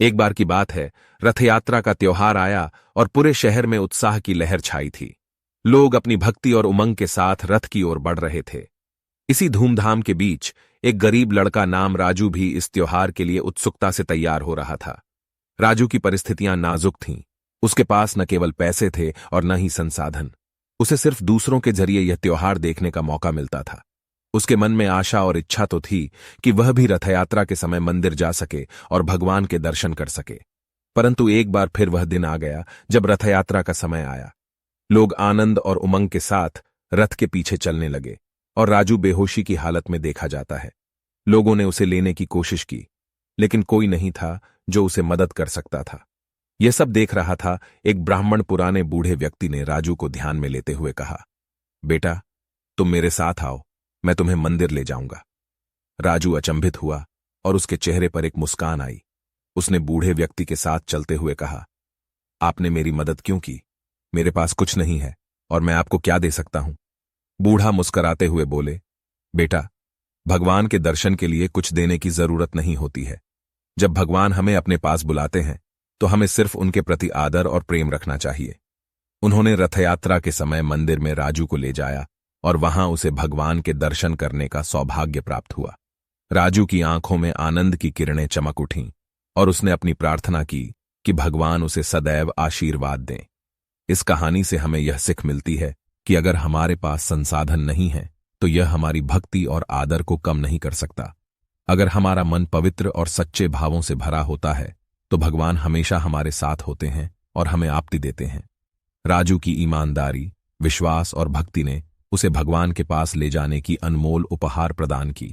एक बार की बात है, रथ यात्रा का त्योहार आया और पूरे शहर में उत्साह की लहर छाई थी। लोग अपनी भक्ति और उमंग के साथ रथ की ओर बढ़ रहे थे। इसी धूमधाम के बीच एक गरीब लड़का नाम राजू भी इस त्योहार के लिए उत्सुकता से तैयार हो रहा था। राजू की परिस्थितियां नाजुक थीं। उसके पास न केवल पैसे थे और न ही संसाधन। उसे सिर्फ दूसरों के जरिए यह त्योहार देखने का मौका मिलता था। उसके मन में आशा और इच्छा तो थी कि वह भी रथ यात्रा के समय मंदिर जा सके और भगवान के दर्शन कर सके। परंतु एक बार फिर वह दिन आ गया जब रथ यात्रा का समय आया। लोग आनंद और उमंग के साथ रथ के पीछे चलने लगे और राजू बेहोशी की हालत में देखा जाता है। लोगों ने उसे लेने की कोशिश की, लेकिन कोई नहीं था जो उसे मदद कर सकता था। यह सब देख रहा था एक ब्राह्मण पुराने बूढ़े व्यक्ति ने राजू को ध्यान में लेते हुए कहा, बेटा, तुम मेरे साथ आओ, मैं तुम्हें मंदिर ले जाऊंगा। राजू अचंभित हुआ और उसके चेहरे पर एक मुस्कान आई। उसने बूढ़े व्यक्ति के साथ चलते हुए कहा, आपने मेरी मदद क्यों की? मेरे पास कुछ नहीं है और मैं आपको क्या दे सकता हूं? बूढ़ा मुस्कराते हुए बोले, बेटा, भगवान के दर्शन के लिए कुछ देने की जरूरत नहीं होती है। जब भगवान हमें अपने पास बुलाते हैं तो हमें सिर्फ उनके प्रति आदर और प्रेम रखना चाहिए। उन्होंने रथ यात्रा के समय मंदिर में राजू को ले जाया और वहां उसे भगवान के दर्शन करने का सौभाग्य प्राप्त हुआ। राजू की आंखों में आनंद की किरणें चमक उठीं और उसने अपनी प्रार्थना की कि भगवान उसे सदैव आशीर्वाद दें। इस कहानी से हमें यह सीख मिलती है कि अगर हमारे पास संसाधन नहीं है तो यह हमारी भक्ति और आदर को कम नहीं कर सकता। अगर हमारा मन पवित्र और सच्चे भावों से भरा होता है तो भगवान हमेशा हमारे साथ होते हैं और हमें आप्ति देते हैं। राजू की ईमानदारी, विश्वास और भक्ति ने उसे भगवान के पास ले जाने की अनमोल उपहार प्रदान की।